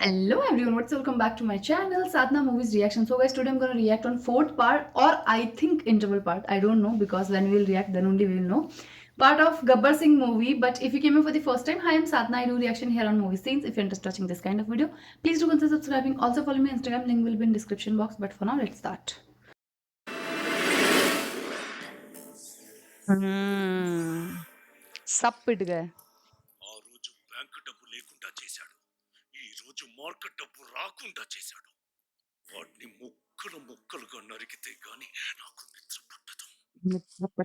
Hello everyone, what's welcome back to my channel Sadhna Movies Reaction. So guys, today I'm gonna react on fourth part, or I think interval part. I don't know, because when we'll react, then only we'll know. Part of Gabbar Singh movie. But if you came here for the first time, hi, I'm Sadhna. I do reaction here on movie scenes. If you're interested in watching this kind of video, please do consider subscribing. Also follow me on Instagram. Link will be in description box. But for now, let's start. సప్పిటిగా ఆ రోజు bank డబ్బు లేకుండా చేశాడు. ఈ రోజు market డబ్బు రాకుండా చేశాడు. వాడిని ముక్కలు ముక్కలుగా నరికితే గాని నాకు నిద్ర పట్టదు.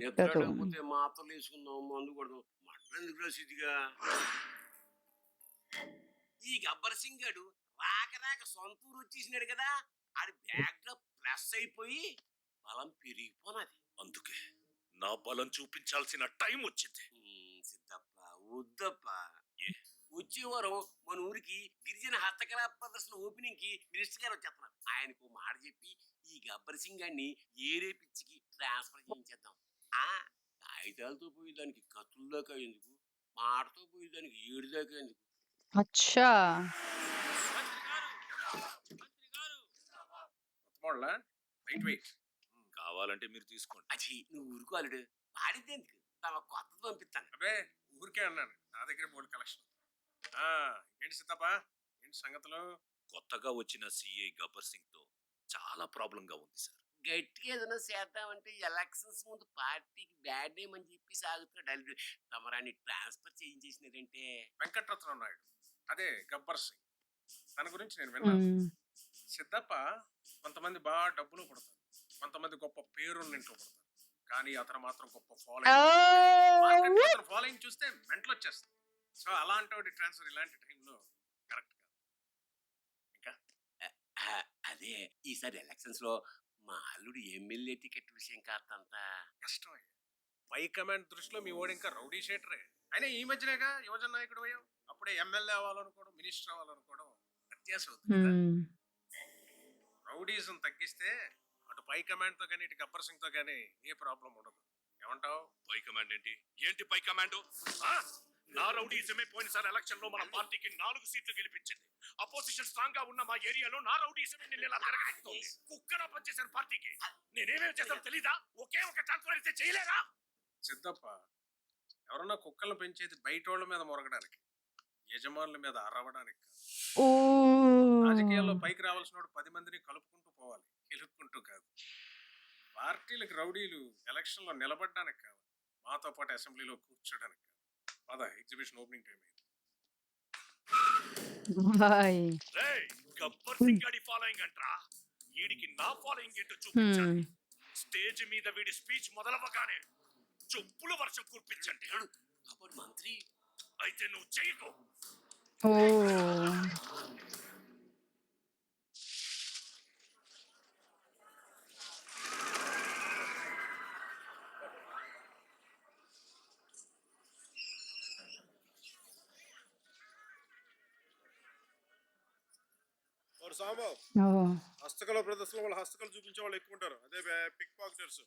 ఎత్తలేకపోతే మాత్రలు వేసుకుందాం, మందు కొడదాం. మటన్ ఎందుకు రసీదుగా? ఈ గబ్బర్ సింగ్ గడు రాక రాక సొంత ఊరు వచ్చేసినాడు కదా. ఆడి బ్యాగ్ లో ప్లస్ అయిపోయి బలం పెరిగిపోనది. అందుకే నా బలం చూపించాల్సిన టైం వచ్చింది. సిద్ధప్ప వద్దప్ప. ఏ? వచ్చే వారం మన ఊరికి గిరిజన హస్తకళా ప్రదర్శన ఓపెనింగ్ కి మినిస్టర్ గారు వచ్చేస్తున్నారు. ఆయనకు మాట చెప్పి ఈ గబ్బర్ సింగ్ గారిని ఏరే పిచ్చికి ట్రాన్స్ఫర్ చేయించేద్దాం. ఆ కాగితాలతో పోయేదానికి కత్తుల దాకా ఎందుకు, మాటతో పోయేదానికి ఏడు దాకా ఎందుకు? అచ్చా కావాలంటే మీరు తీసుకోండి. అది నువ్వు ఊరుకోవాలడు. వాడితే ఎందుకు, తమ కొత్తది పంపిస్తాను. అబే ఊరికే అన్నాను. నా దగ్గర బోల్డ్ కలెక్షన్. ఏంటి సీతప్ప, ఏంటి సంగతులు? కొత్తగా వచ్చిన సిఐ గబ్బర్ సింగ్ తో చాలా ప్రాబ్లం గా ఉంది సార్. గట్టిగా ఏదైనా చేద్దామంటే ఎలక్షన్స్ ముందు పార్టీకి బ్యాడ్ నేమ్ అని చెప్పి సాగుతున్నాడు. తమరాన్ని ట్రాన్స్ఫర్ చేయించేసినారంటే వెంకటరత్నం నాయుడు, అదే గబ్బర్ సింగ్. తన గురించి నేను విన్నాను. సిద్ధప్ప కొంతమంది బాగా డబ్బులు పడతారు, కొంతమంది గొప్ప పేరున్న ఇంట్లో పడతారు. కానీ అతను మాత్రం గొప్ప ఫాలోయింగ్. ఫాలోయింగ్ చూస్తే మెంటల్ వచ్చేస్తుంది. సో అలాంటి ట్రాన్స్ఫర్ ఇలాంటి టైంలో కరెక్ట్ కాదు. ఇంకా అదే ఈసారి ఎలక్షన్స్ లో మా అల్లుడు ఎమ్మెల్యే టికెట్ విషయం కాస్తంతా కష్టం అయ్యా. పై కమాండ్ దృష్టిలో మీ ఓడి ఇంకా రౌడీ షేటరే. అయినా ఈ మధ్యనేగా యువజన నాయకుడు అయ్యావు. అప్పుడే ఎమ్మెల్యే అవ్వాలనుకోవడం, మినిస్టర్ అవ్వాలనుకోవడం అత్యాశ అవుతుంది కదా. రౌడీజం తగ్గిస్తే అటు పై కమాండ్ తో కానీ ఇటు గబ్బర్ సింగ్ తో కానీ ఏ ప్రాబ్లం ఉండదు. ఏమంటావు? పై కమాండ్ ఏంటి పై కమాండ్? నా రౌడీజమే పోయినసారి ఎలక్షన్ లో మన పార్టీకి 4 సీట్లు గెలిపించింది. అపోజిషన్ స్ట్రాంగ్ గా ఉన్న మా ఏరియాలో నా రౌడీజమే నిన్న ఇలా తిరగనిస్తోంది. కుక్కలా పనిచేశారు పార్టీకి. నేనేమేమి చేశాను తెలీదా? ఒకే ఒక ట్రాన్స్ఫర్ అయితే చేయలేరా? సిద్ధప్ప, ఎవరన్నా కుక్కలను పెంచేది బయట వాళ్ళ మీద మొరగడానికి, యజమానుల మీద అరవడానికి. రాజకీయాల్లో పైకి రావాల్సిన 10 మందిని కలుపుకుంటూ పోవాలి, గెలుపుకుంటూ కాదు. పార్టీలకు రౌడీలు ఎలక్షన్ లో నిలబడడానికి కావాలి, మాతో పాటు అసెంబ్లీలో కూర్చోడానికి కాదు. పద, ఎగ్జిబిషన్ ఓపెనింగ్ టైం అయింది. గబ్బర్ సింగ్ గాడి ఫాలోయింగ్ అంట్రా. వీడికి నా ఫాలోయింగ్ ఏంటో చూపించాలి. స్టేజ్ మీద వీడి స్పీచ్ మొదలవగానే చెప్పుల వర్షం కురిపించండి. అప్పుడు మంత్రి అయితే నువ్వు చేయకు. హస్తకళ ప్రదర్శన వాళ్ళ హస్తకళ చూపించే వాళ్ళు ఎక్కువ ఉంటారు. అదే పిక్ పాకెటర్స్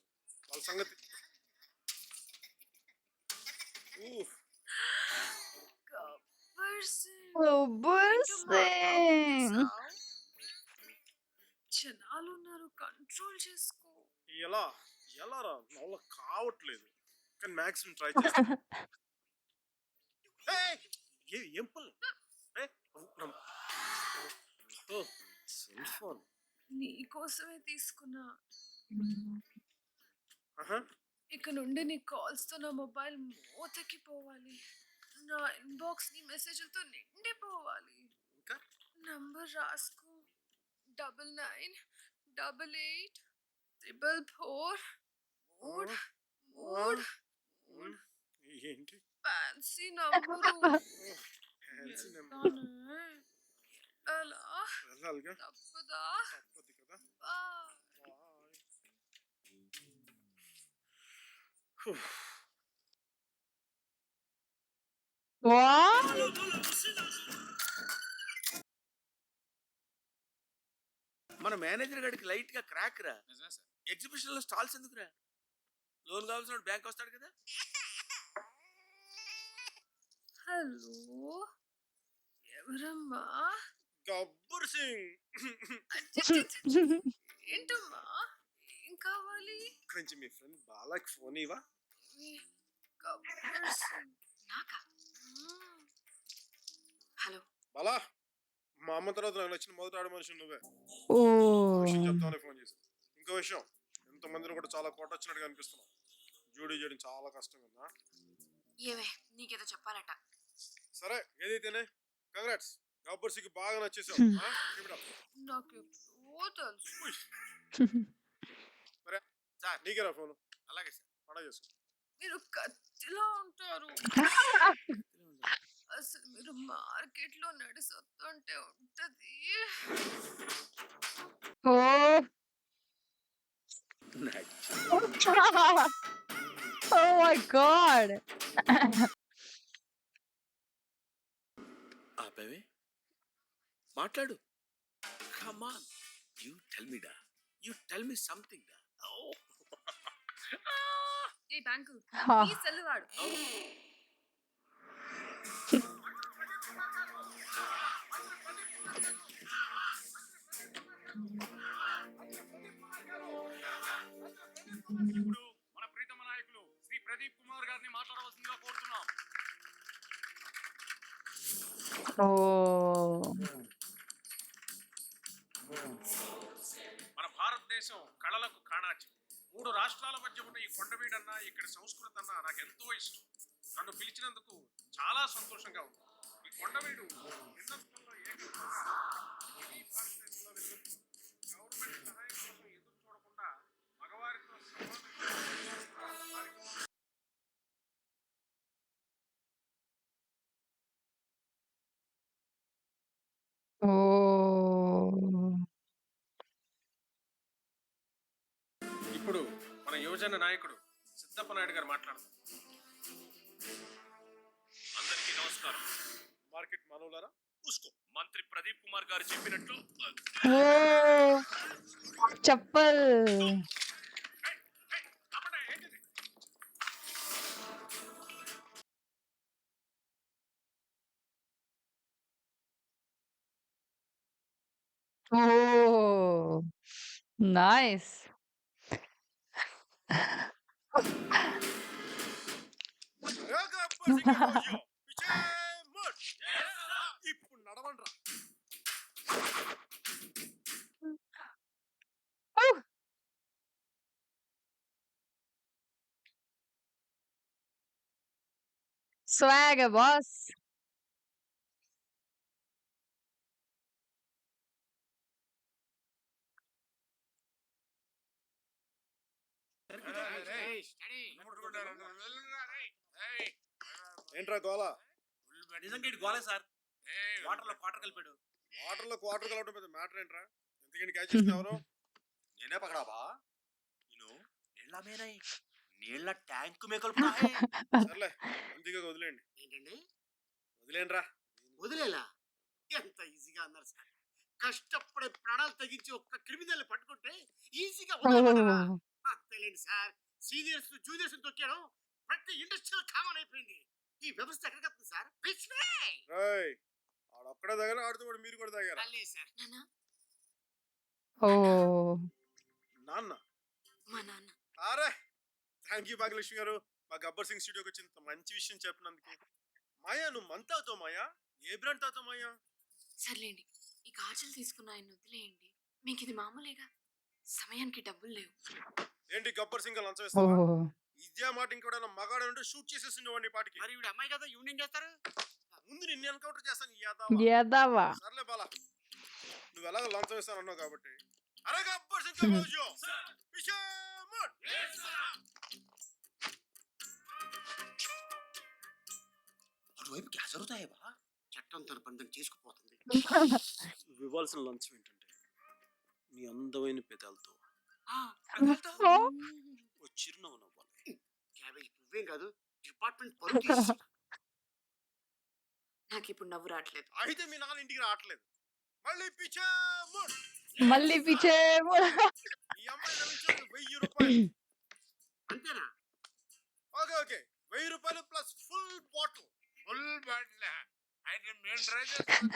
వాళ్ళ సంగతి. జనాలు ఉన్నారు, కంట్రోల్ చేసుకో. ఎలా ఎలా రా, నవ్వు కావట్లేదు, కానీ మాక్సిమం ట్రై చేస్తా. ఏం పని? సెల్ ఫోన్ నీకోసమే తీసుకున్నా. ఇక నుండి నీ కాల్స్ తో నా మొబైల్ మూతకి పోవాలి. నా ఇన్బాక్స్ నీ మెసేజ్లతో నిండిపోవాలి. ఇంకా నంబర్ రాసుకో: 998844 మూడ్. ఏంటి ఫ్యాన్సీ నంబరు. ఎలా వెళ్ళాలిగా, తప్పదా? తప్పదు కదా. మన మేనేజర్ గారికి లైట్ గా క్రాక్ రా. ఎగ్జిబిషన్ లో స్టాల్స్ ఎందుకురా? లోన్ కావాల్సిన బ్యాంక్ వస్తాడు కదా. హలో, ఎవరమ్మా? గబ్బర్ సింగ్ ఏంటమ్మా ఏం కావాలి కొంచెం మీ ఫ్రెండ్ బాలాకి ఫోన్ ఇవా గబ్బర్ సింగ్. నాకా హలో బాలా మా అమ్మ తర్వాత నాకు నచ్చిన మొదటి ఆడ మనిషి నువ్వే ఓ విషయం చెప్తామని ఫోన్ చేశాను. ఇంకో విషయం, ఎంతమందిని కూడా చాలా కొట్టొచ్చినట్టుగా అనిపిస్తున్నావు. జోడీ చేయడం చాలా కష్టం కదా. ఏవే నీకేదో చెప్పాలట సరే ఏదైతేనే కంగ్రాట్స్, గబ్బర్ సింగ్ బాగా నచ్చేసావు. Keep it up. నాకు ఎప్పుడో తెలుసు. సార్ నీకేరా ఫోన్. అలాగే సార్, పండగ చేసుకో. మీరు కత్తిలా ఉంటారు. అసలు మీరు మార్కెట్ లో నడిసొస్తుంటే ఉంటది. ఓ ఓ మై గాడ్ ఆపేవే మాట్లాడు. కమాన్, యూ టెల్ మీ డా, యూ టెల్ మీ సంథింగ్ డా. ఏ బ్యాంకు ఈ సెల్ వాడు. ఇప్పుడు మన ప్రీతమ నాయకులు శ్రీ ప్రదీప్ కుమార్ గారిని మాట్లాడవలసిందిగా కోరుతున్నాం. ఓ మన భారతదేశం కళలకు కాణాచి. 3 రాష్ట్రాల మధ్య ఉన్న ఈ కొండవీడన్నా ఇక్కడి సంస్కృతి అన్నా నాకు ఎంతో ఇష్టం. నన్ను పిలిచినందుకు చాలా సంతోషంగా ఉంది. ఈ కొండవీడు హిందుస్థాన్లో ఏకైక ఈ భారతదేశంలో వెలుగుతుంది. గవర్నమెంట్ సహాయం కోసం ఎదురు చూడకుండా మగవారితో సమానంగా ఓ ఇప్పుడు మన యువజన నాయకుడు సిద్ధప్ప నాయుడు గారు మాట్లాడతారు. అందరికీ నమస్కారం. మార్కెట్ మానవులారా, చూసుకో, మంత్రి ప్రదీప్ కుమార్ గారు చెప్పినట్లు ఓ చప్పల్ ఓ నైస్ ఇప్పుడు నడవండ్రా. swagger boss ఏంట్రా గోళ? నిజంగా ఇటు గోలే సార్. వాటర్ లో క్వార్టర్ కలిపాడు. వాటర్ లో క్వార్టర్ కలవడం పెద్ద మ్యాటర్ ఏంట్రా? ఎంతకని క్యాచ్ చేస్తే ఎవరు? నేనే పకడాబా నేను నీళ్ళ మేనై నీళ్ళ ట్యాంక్ మే కలుపుతా హై. సర్లే అంతగా వదిలేండి. ఏంటండి వదిలేండి. వదిలేలా? ఎంత ఈజీగా అన్నారు సార్. కష్టపడే ప్రాణాలు తగ్గించి ఒక్క క్రిమినల్ పట్టుకుంటే ఈజీగా వదిలేమంటారా? తెలియండి సార్, సీనియర్స్ జూనియర్స్ తొక్కాడు ప్రతి ఇండస్ట్రీలో కామన్ అయిపోయింది. ఈ వ్యవస్థ ఎక్కడికి వస్తుంది సార్? రాయ్ ఆడొక్కడే దగ్గర ఆడుతూ కూడా మీరు కూడా దగ్గర. సార్ నాన్న ఓ నాన్న మా నాన్న అరే థ్యాంక్ యూ భాగ్యలక్ష్మి గారు, మా గబ్బర్ సింగ్ స్టూడియోకి వచ్చి ఇంత మంచి విషయం చెప్పినందుకు. మాయా నువ్వు మంత్ అవుతావు మాయా? ఏ బ్రాండ్ తాగుతావు మాయా? సర్లేండి ఈ గాజులు తీసుకున్న ఆయన వదిలేయండి. మీకు ఇది మామూలేగా. సమయానికి డబ్బులు లేవు. ఏంటి గబ్బర్ సింగ్ లంచం ఓ వేస్తావా? ఇదే మాట ఇంకోడైనా మగాడు అంటే షూట్ చేసేసిండేవాడిని పాటికి. మరి వీడు అమ్మాయి కదా యూనియన్ చేస్తారు. ముందు నిన్ను ఎన్కౌంటర్ చేస్తాను ఈ యాదవ. ఎదవా సర్లే బాలా, నువ్వు ఎలాగ లంచం వేస్తాను అన్నావు కాబట్టి. అరే గబ్బర్ సింగ్ బాబుజీ పిచ్చే మోడ్. అటువైపు గ్యాస్ జరుగుతాయి బా. చట్టం తన పని తను చేసుకుపోతుంది. నువ్వు ఇవ్వాల్సిన లంచం ఏంటంటే నీ అందమైన పెదాలతో ఓ ఓ చిరునవ్వు నవ్వాలి. క్యాబేజ్ పువ్వేం కాదు, డిపార్ట్మెంట్ పరువు తీసేసి. నాకు ఇప్పుడు నవ్వు రావట్లేదు. అయితే మీ నాన్న ఇంటికి రావట్లేదు. మళ్ళీ పిచ్చే మోడ్. మళ్ళీ పిచ్చే ఈ అమ్మాయి లభించేది 1000 రూపాయలు. అంతేనా? ఓకే ఓకే, 1000 రూపాయలు plus full bottle. Full bottle అయితే మేము ట్రై చేస్తాం.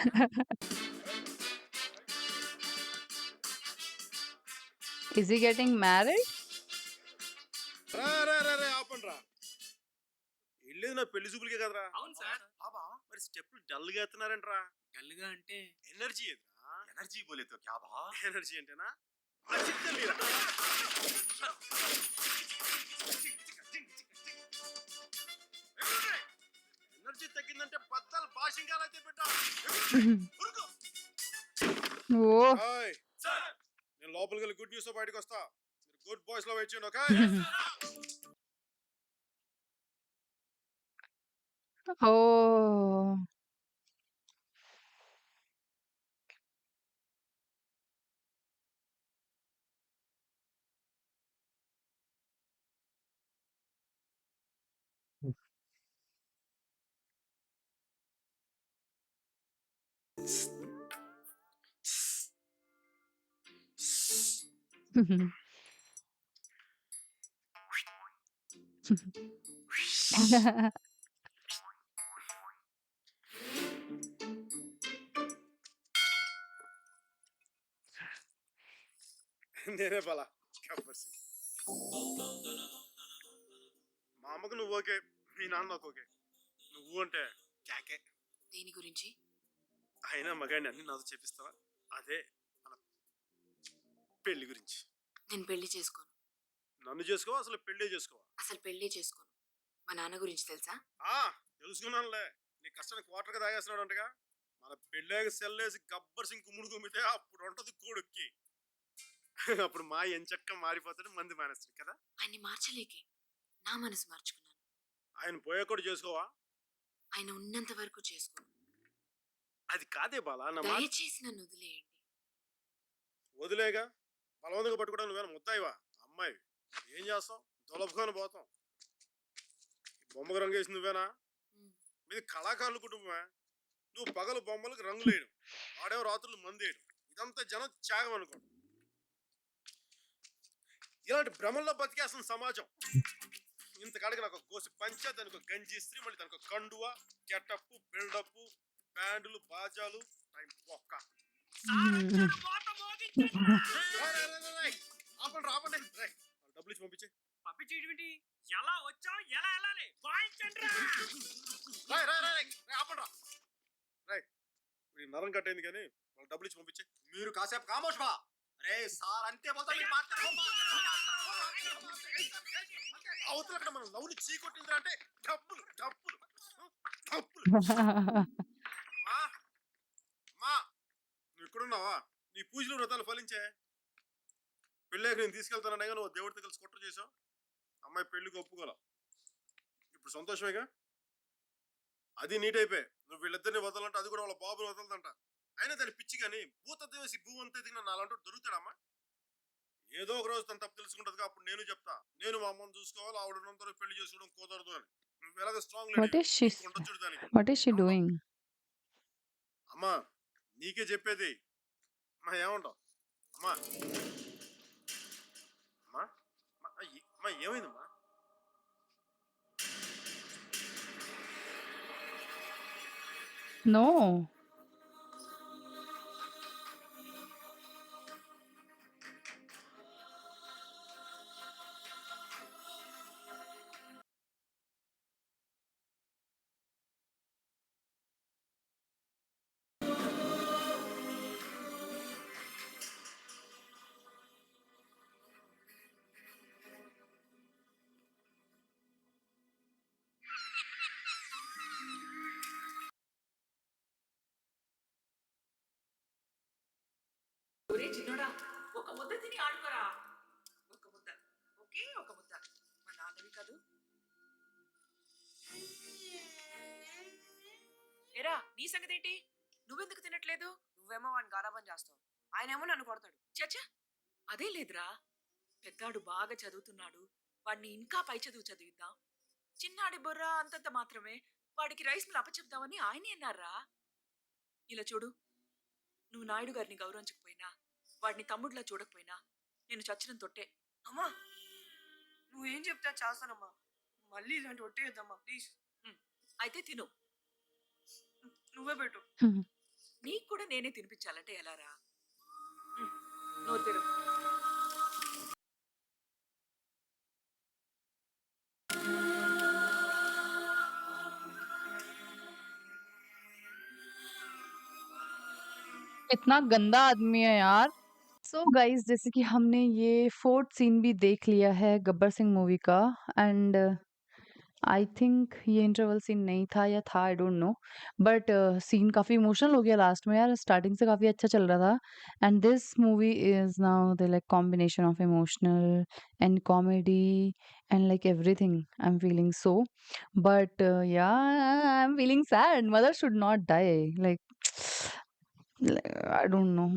Is he getting married? రా రా రా రా ఆపండి రా వెళ్ళేది నా పెళ్లి చూపులకే కదరా. అవును సార్. మరి స్టెప్పులు డల్ గా ఎత్తున్నారంటరా. డల్గా అంటే ఎనర్జీ ఎదురా. ఎనర్జీ బోలేతో క్యా బా? ఎనర్జీ అంటేనా ఆ చిక్కలు రా. ఎనర్జీ తగ్గిందంటే బద్దలు భాషింగాలు అయితే పెట్టా. Oh. హాయ్ నేను లోపలికి వెళ్ళి గుడ్ న్యూస్ తో బయటకు వస్తా. మీరు గుడ్ బాయ్స్ లో వెయిట్ చేయండి ఓకే. Oh. నేనే బలా గబ్బర్ సింగ్. మా అమ్మకు నువ్వు ఓకే, మీ నాన్న నాకు ఓకే. నువ్వు అంటే క్యాకే. దేని గురించి? అయినా మగాడిని అన్ని నాతో చెప్పిస్తావా? అదే మన పెళ్లి గురించి. నేను పెళ్లి చేసుకోను. నన్ను చేసుకోవా అసలు పెళ్లి చేసుకోవా? అసలు పెళ్లి చేసుకోను. మా నాన్న గురించి తెలుసా? ఆ తెలుసుకున్నానులే. నీ కష్టాన్ని క్వార్టర్గా తాగేస్తున్నాడు అంటగా. మన పెళ్ళాక సెల్లేసి గబ్బర్ సింగ్ కుమ్ముడు కుమ్మితే అప్పుడు ఉంటది కొడుక్కి. అప్పుడు మా ఎంచక్క మారిపోతాడు, మంది మానేస్తాడు కదా. ఆయన్ని మార్చలేకే నా మనసు మార్చుకున్నాను. ఆయన పోయా కూడా చేసుకోవా? ఆయన ఉన్నంత వరకు చేసుకోను. అది కాదే బాలా నా మాట. దయచేసి నన్ను వదిలేయండి. వదిలేగా బలవంతంగా పట్టుకోవడం నువ్వేనా ముద్దాయివా? అమ్మాయి ఏం చేస్తాం, దొలపుకొని పోతాం. బొమ్మకు రంగు వేసి నువ్వేనా? ఉమ్. మీది కళాకారుల కుటుంబమే. నువ్వు పగలు బొమ్మలకు రంగులు వేయడం, వాడేమో రాత్రులు మందు వేయడం, ఇదంతా జనం త్యాగం అనుకో. ఇలాంటి భ్రమంలో బతికేస్తున్న సమాజం. ఇంతకాడికి నాకు ఒక గోసి పంచ, దానికి ఒక గంజి ఇస్త్రీ, మళ్ళీ దానికి ఒక కండువ, గెటప్, బిల్డప్, బ్యాండ్లు, బాజాలు, టైం పొక్క. ఆపండి ఆపండి. డబ్బులు ఇచ్చి పంపించే. పంపించేటువంటి ఎలా వచ్చావు, ఎలా వెళ్ళాలి వాయించండి. ఆపండి రా. రై నరం కట్టయింది కానీ వాళ్ళు డబ్బులు ఇచ్చి పంపించే. మీరు కాసేపు కామోష్ బా. అరే సార్ అంతే పోతా అవతల అక్కడ మనం లవ్ని చీకొట్టింది అంటే డబ్బులు డబ్బులు డబ్బులు. అమ్మా అమ్మా నువ్వు ఇక్కడున్నావా? నీ పూజలు వ్రతాలు ఫలించే. పెళ్ళాక నేను తీసుకెళ్తాననే నువ్వు దేవుడితో కలిసి కుట్ర చేసావు. అమ్మాయి పెళ్లికి ఒప్పుకోలే. ఇప్పుడు సంతోషమేగా. అది నీట్ అయిపోయి నువ్వు వీళ్ళిద్దరిని వదలంటే అది కూడా వాళ్ళ బాబుని వదలదంట. అయినా దాని పిచ్చి కానీ భూతత్వం వేసి భూ అంతా దిగిన నాలంటూ దొరుకుతాడమ్మా. ఏదో ఒక రోజు తను తప్పు తెలుసుకుంటది. అప్పుడు నేను చెప్తా, నేను మా అమ్మని చూసుకోవాలి, ఆవిడ పెళ్లి చేసుకోవడం కుదరదు అని. నువ్వు ఎలాగ స్ట్రాంగ్ What is she? ఉండొచ్చు దానికి. What is she doing? అమ్మా నీకే చెప్పేది. అమ్మా ఏమంటావు? అమ్మా అమ్మా అమ్మా ఏమైందమ్మా? No. ఒరే చిన్నోడా, ఒక ముద్ద తిని ఆడుకోరా. ఒక ముద్ద, ఒకే ఒక ముద్ద. మా నాన్నవి కాదు. ఏరా నీ సంగతి ఏంటి? నువ్వెందుకు తినట్లేదు? నువ్వేమో వాడిని గారాబం చేస్తావు, ఆయనేమో నన్ను కొడతాడు. చచ్చా, అదే లేదురా. పెద్దాడు బాగా చదువుతున్నాడు, వాడిని ఇంకా పై చదువు చదివిద్దాం. చిన్నాడి బుర్ర అంతంత మాత్రమే, వాడికి రైస్ మిల్ అప్పచెప్దామని ఆయనే అన్నారా. ఇలా చూడు, నువ్వు నాయుడు గారిని గౌరవించకపోయినా, వాడిని తమ్ముడిలా చూడకపోయినా, నేను చచ్చిన తొట్టే. అమ్మా నువ్వేం చెప్తా చేస్తానమ్మా. మళ్ళీ ఇలాంటి ఒట్టేయద్దమ్మా ప్లీజ్. అయితే తిను. నువ్వే పెట్టు Hmm. నీకు కూడా నేనే తినిపించాలంటే ఎలారా నోరు తెరు इतना गंदा आदमी है यार। सो गाइस, जैसे कि हमने ये फोर्थ सीन भी देख लिया है गब्बर सिंह मूवी का। एंड आई थिंक ये इंटरवल सीन नहीं था या था, I don't know. But scene काफी इमोशनल हो गया लास्ट में यार। स्टार्टिंग से काफी अच्छा चल रहा था, and this movie is now the like combination of emotional and comedy and like everything I'm feeling so. But yeah, I'm feeling sad. Mother should not die. Like, I don't know.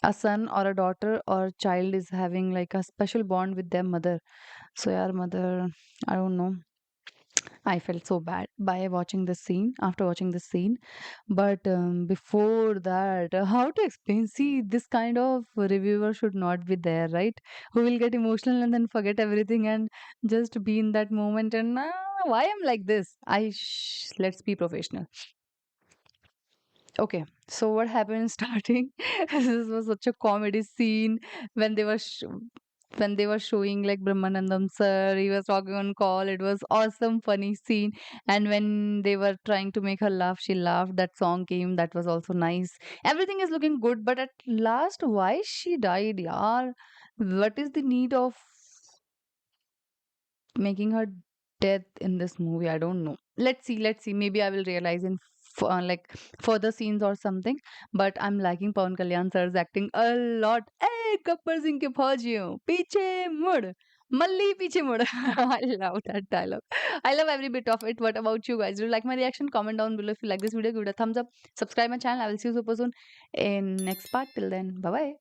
A son or a daughter or child is having like a special bond with their mother. So yeah, mother, I don't know. I felt so bad by watching this scene, after watching this scene. But before that, how to explain? See, this kind of reviewer should not be there, right? Who will get emotional and then forget everything and just be in that moment and why I'm like this? Let's be professional. Okay, so what happened starting? This was such a comedy scene when they were showing like Brahmanandam sir, he was talking on call. It was awesome, funny scene. And when they were trying to make her laugh, she laughed. That song came. That was also nice. Everything is looking good, but at last, why she died, yaar? What is the need of making her death in this movie? I don't know. Let's see, maybe I will realize in like further scenes or something. But I'm liking Pawan Kalyan sir's acting a lot. Hey, Gabbar Singh ke phaujiyon, piche mud, malli piche mud. I love that dialogue. I love every bit of it. What about you guys? Do you like my reaction? Comment down below. If you like this video, give it a thumbs up, subscribe my channel. I will see you super soon in next part. Till then, bye bye.